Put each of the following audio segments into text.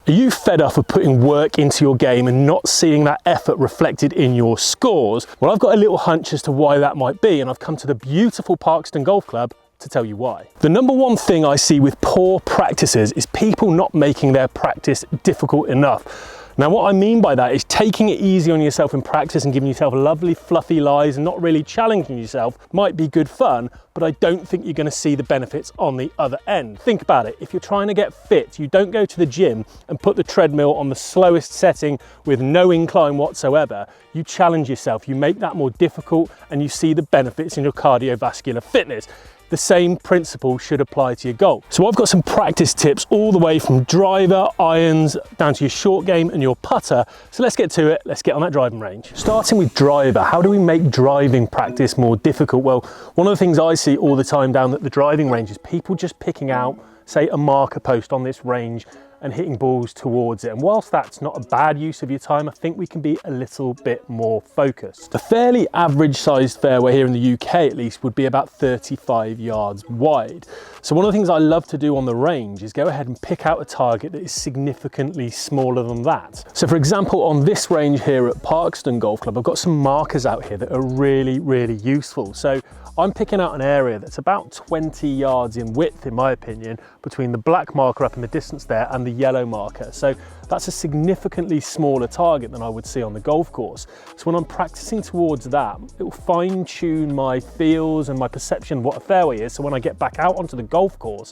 Are you fed up of putting work into your game and not seeing that effort reflected in your scores? Well, I've got a little hunch as to why that might be, and I've come to the beautiful Parkston Golf Club to tell you why. The number one thing I see with poor practices is people not making their practice difficult enough. Now, what I mean by that is taking it easy on yourself in practice and giving yourself lovely fluffy lies and not really challenging yourself might be good fun, but I don't think you're going to see the benefits on the other end. Think about it. If you're trying to get fit, you don't go to the gym and put the treadmill on the slowest setting with no incline whatsoever. You challenge yourself, you make that more difficult, and you see the benefits in your cardiovascular fitness. The same principle should apply to your golf. So I've got some practice tips all the way from driver, irons, down to your short game and your putter. So let's get to it, let's get on that driving range. Starting with driver, how do we make driving practice more difficult? Well, one of the things I see all the time down at the driving range is people just picking out, say, a marker post on this range and hitting balls towards it. And whilst that's not a bad use of your time, I think we can be a little bit more focused. A fairly average sized fairway here in the UK at least would be about 35 yards wide. So one of the things I love to do on the range is go ahead and pick out a target that is significantly smaller than that. So for example, on this range here at Parkston Golf Club, I've got some markers out here that are really, really useful. So I'm picking out an area that's about 20 yards in width, in my opinion, between the black marker up in the distance there and the yellow marker. So that's a significantly smaller target than I would see on the golf course. So when I'm practicing towards that, it will fine tune my feels and my perception of what a fairway is. So when I get back out onto the golf course,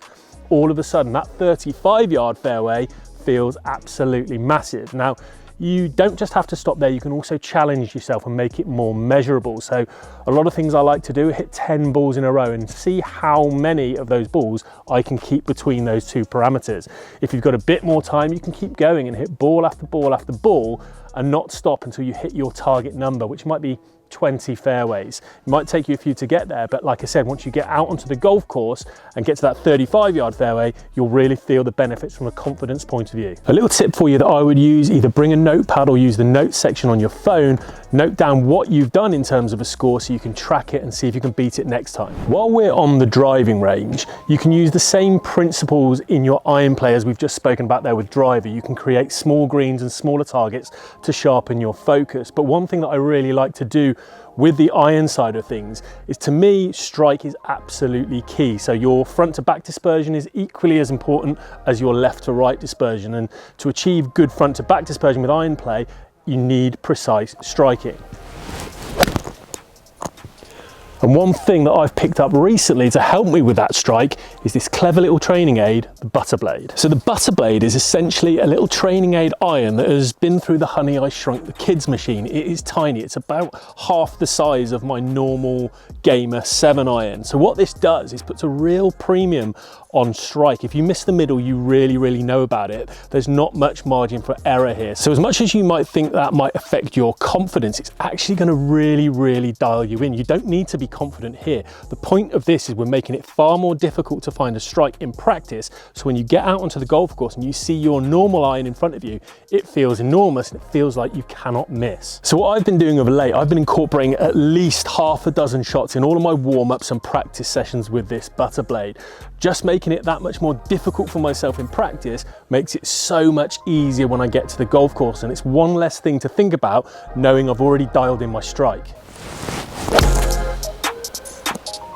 all of a sudden that 35-yard fairway feels absolutely massive. Now, you don't just have to stop there, you can also challenge yourself and make it more measurable. So a lot of things I like to do, hit 10 balls in a row and see how many of those balls I can keep between those two parameters. If you've got a bit more time, you can keep going and hit ball after ball after ball and not stop until you hit your target number, which might be 20 fairways. It might take you a few to get there, but like I said, once you get out onto the golf course and get to that 35-yard fairway, you'll really feel the benefits from a confidence point of view. A little tip for you that I would use, either bring a notepad or use the notes section on your phone, note down what you've done in terms of a score so you can track it and see if you can beat it next time. While we're on the driving range, you can use the same principles in your iron play as we've just spoken about there with driver. You can create small greens and smaller targets to sharpen your focus. But one thing that I really like to do with the iron side of things is, to me, strike is absolutely key. So your front to back dispersion is equally as important as your left to right dispersion. And to achieve good front to back dispersion with iron play, you need precise striking. And one thing that I've picked up recently to help me with that strike is this clever little training aid, the butter blade. So the butter blade is essentially a little training aid iron that has been through the Honey I Shrunk the Kids machine. It is tiny, it's about half the size of my normal Gamer 7 iron. So what this does is puts a real premium on strike. If you miss the middle, you really know about it. There's not much margin for error here. So as much as you might think that might affect your confidence, it's actually going to really dial you in. You don't need to be confident here. The point of this is we're making it far more difficult to find a strike in practice. So when you get out onto the golf course and you see your normal iron in front of you, it feels enormous and it feels like you cannot miss. So what I've been doing of late, I've been incorporating at least half a dozen shots in all of my warm-ups and practice sessions with this butter blade. Just making it that much more difficult for myself in practice makes it so much easier when I get to the golf course, and it's one less thing to think about knowing I've already dialed in my strike.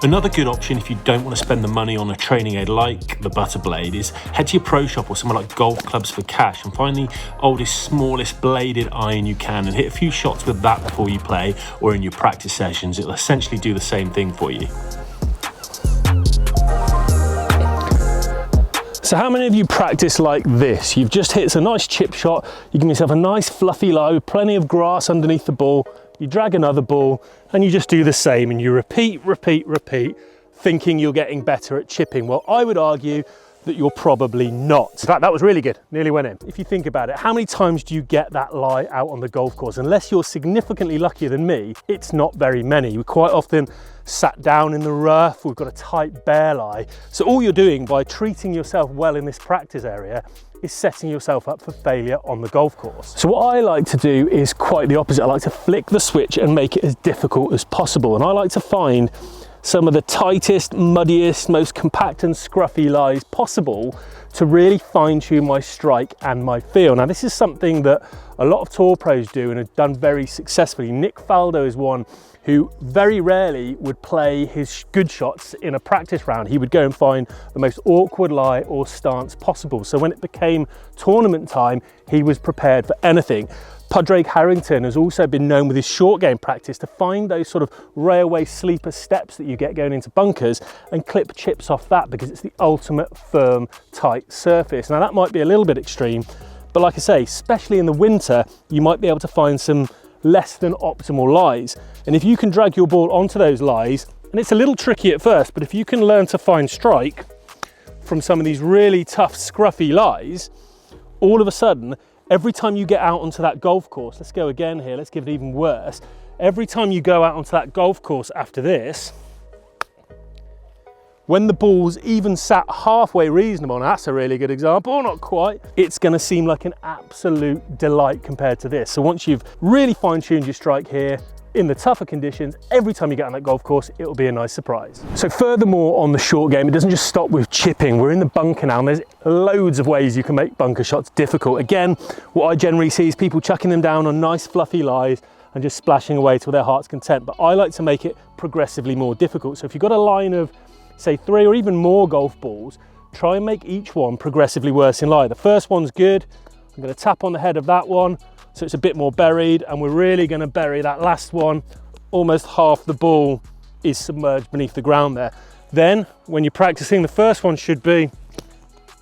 Another good option if you don't want to spend the money on a training aid like the butter blade is head to your pro shop or somewhere like Golf Clubs for Cash and find the oldest, smallest bladed iron you can and hit a few shots with that before you play or in your practice sessions. It'll essentially do the same thing for you. So how many of you practice like this? You've just hit a nice chip shot, you give yourself a nice fluffy lie with plenty of grass underneath the ball, you drag another ball and you just do the same and you repeat, thinking you're getting better at chipping. Well, I would argue that you're probably not. In fact, that was really good, nearly went in. If you think about it, how many times do you get that lie out on the golf course? Unless you're significantly luckier than me, it's not very many. We quite often sat down in the rough, we've got a tight bare lie. So all you're doing by treating yourself well in this practice area is setting yourself up for failure on the golf course. So what I like to do is quite the opposite. I like to flick the switch and make it as difficult as possible. And I like to find some of the tightest, muddiest, most compact and scruffy lies possible to really fine-tune my strike and my feel. Now this is something that a lot of tour pros do and have done very successfully. Nick Faldo is one who very rarely would play his good shots in a practice round. He would go and find the most awkward lie or stance possible. So when it became tournament time, he was prepared for anything. Padraig Harrington has also been known with his short game practice to find those sort of railway sleeper steps that you get going into bunkers and clip chips off that, because it's the ultimate firm, tight surface. Now that might be a little bit extreme, but like I say, especially in the winter, you might be able to find some less than optimal lies. And if you can drag your ball onto those lies, and it's a little tricky at first, but if you can learn to find strike from some of these really tough, scruffy lies, all of a sudden, every time you get out onto that golf course, let's go again here, let's give it even worse. Every time you go out onto that golf course after this, when the ball's even sat halfway reasonable, and that's a really good example, not quite, it's gonna seem like an absolute delight compared to this. So once you've really fine-tuned your strike here, in the tougher conditions, every time you get on that golf course, it'll be a nice surprise. So furthermore on the short game, it doesn't just stop with chipping. We're in the bunker now, and there's loads of ways you can make bunker shots difficult. Again, what I generally see is people chucking them down on nice fluffy lies and just splashing away till their heart's content. But I like to make it progressively more difficult. So if you've got a line of, say, 3 or even more golf balls, try and make each one progressively worse in lie. The first one's good. I'm gonna tap on the head of that one, so it's a bit more buried, and we're really going to bury that last one. Almost half the ball is submerged beneath the ground there. Then when you're practicing, the first one should be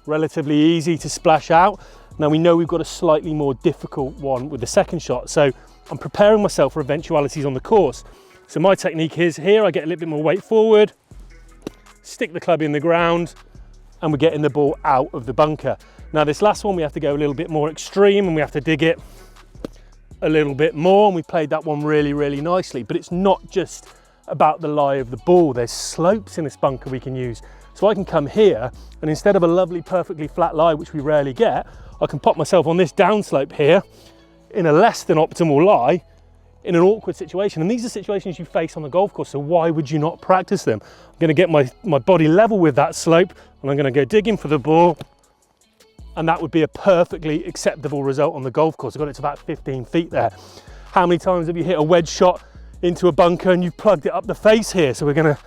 relatively easy to splash out. Now we know we've got a slightly more difficult one with the second shot, so I'm preparing myself for eventualities on the course. So my technique is here, I get a little bit more weight forward, stick the club in the ground, and we're getting the ball out of the bunker. Now this last one, we have to go a little bit more extreme, and we have to dig it a little bit more, and we played that one really, really nicely. But it's not just about the lie of the ball. There's slopes in this bunker we can use. So I can come here, and instead of a lovely, perfectly flat lie, which we rarely get, I can pop myself on this downslope here in a less than optimal lie in an awkward situation. And these are situations you face on the golf course, so why would you not practice them? I'm gonna get my body level with that slope, and I'm gonna go digging for the ball, and that would be a perfectly acceptable result on the golf course. I got it to about 15 feet there. How many times have you hit a wedge shot into a bunker and you've plugged it up the face here? So we're gonna,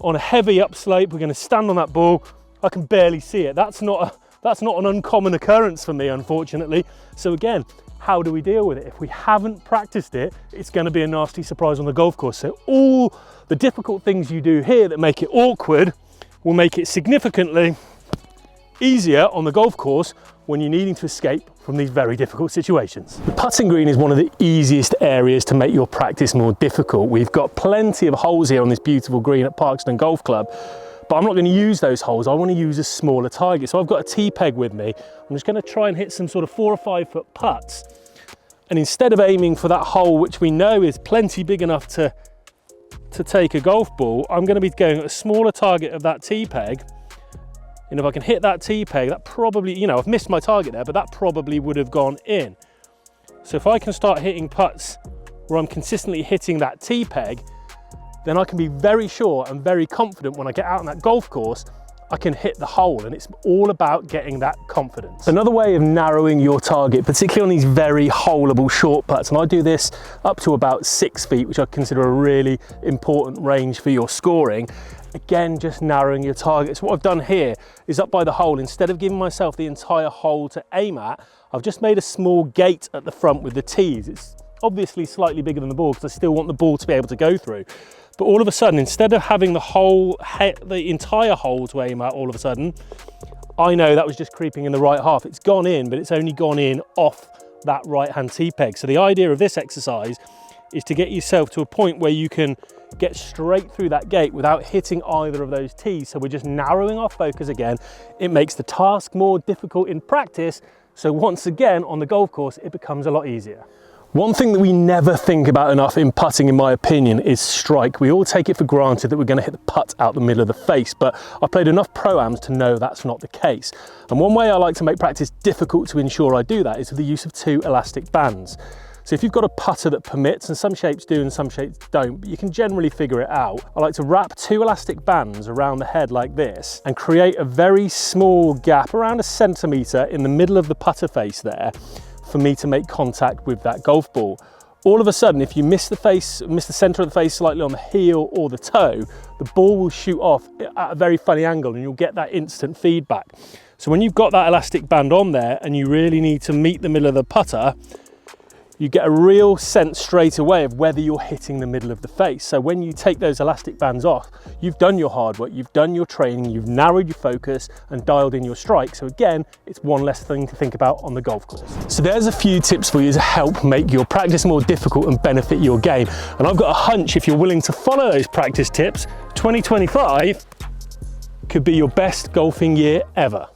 on a heavy upslope, we're gonna stand on that ball. I can barely see it. That's not an uncommon occurrence for me, unfortunately. So again, how do we deal with it? If we haven't practiced it, it's gonna be a nasty surprise on the golf course. So all the difficult things you do here that make it awkward will make it significantly easier on the golf course when you're needing to escape from these very difficult situations. The putting green is one of the easiest areas to make your practice more difficult. We've got plenty of holes here on this beautiful green at Parkston Golf Club, but I'm not going to use those holes. I want to use a smaller target. So I've got a tee peg with me. I'm just going to try and hit some sort of 4 or 5 foot putts. And instead of aiming for that hole, which we know is plenty big enough to take a golf ball, I'm going to be going at a smaller target of that tee peg. And if I can hit that tee peg, that probably, you know, I've missed my target there, but that probably would have gone in. So if I can start hitting putts where I'm consistently hitting that tee peg, then I can be very sure and very confident when I get out on that golf course, I can hit the hole, and it's all about getting that confidence. Another way of narrowing your target, particularly on these very holeable short putts, and I do this up to about 6 feet, which I consider a really important range for your scoring. Again, just narrowing your target. So what I've done here is up by the hole, instead of giving myself the entire hole to aim at, I've just made a small gate at the front with the tees. It's obviously slightly bigger than the ball because I still want the ball to be able to go through. But all of a sudden, instead of having the entire hole to aim at all of a sudden, I know that was just creeping in the right half. It's gone in, but it's only gone in off that right-hand tee peg. So the idea of this exercise is to get yourself to a point where you can get straight through that gate without hitting either of those tees. So we're just narrowing our focus again. It makes the task more difficult in practice. So once again, on the golf course, it becomes a lot easier. One thing that we never think about enough in putting, in my opinion, is strike. We all take it for granted that we're going to hit the putt out the middle of the face, but I've played enough pro-ams to know that's not the case. And one way I like to make practice difficult to ensure I do that is with the use of 2 elastic bands. So if you've got a putter that permits, and some shapes do and some shapes don't, but you can generally figure it out, I like to wrap 2 elastic bands around the head like this and create a very small gap, around 1 centimetre in the middle of the putter face there, for me to make contact with that golf ball. All of a sudden, if you miss the center of the face slightly on the heel or the toe, the ball will shoot off at a very funny angle and you'll get that instant feedback. So when you've got that elastic band on there and you really need to meet the middle of the putter, you get a real sense straight away of whether you're hitting the middle of the face. So when you take those elastic bands off, you've done your hard work, you've done your training, you've narrowed your focus and dialed in your strike. So again, it's one less thing to think about on the golf course. So there's a few tips for you to help make your practice more difficult and benefit your game. And I've got a hunch, if you're willing to follow those practice tips, 2025 could be your best golfing year ever.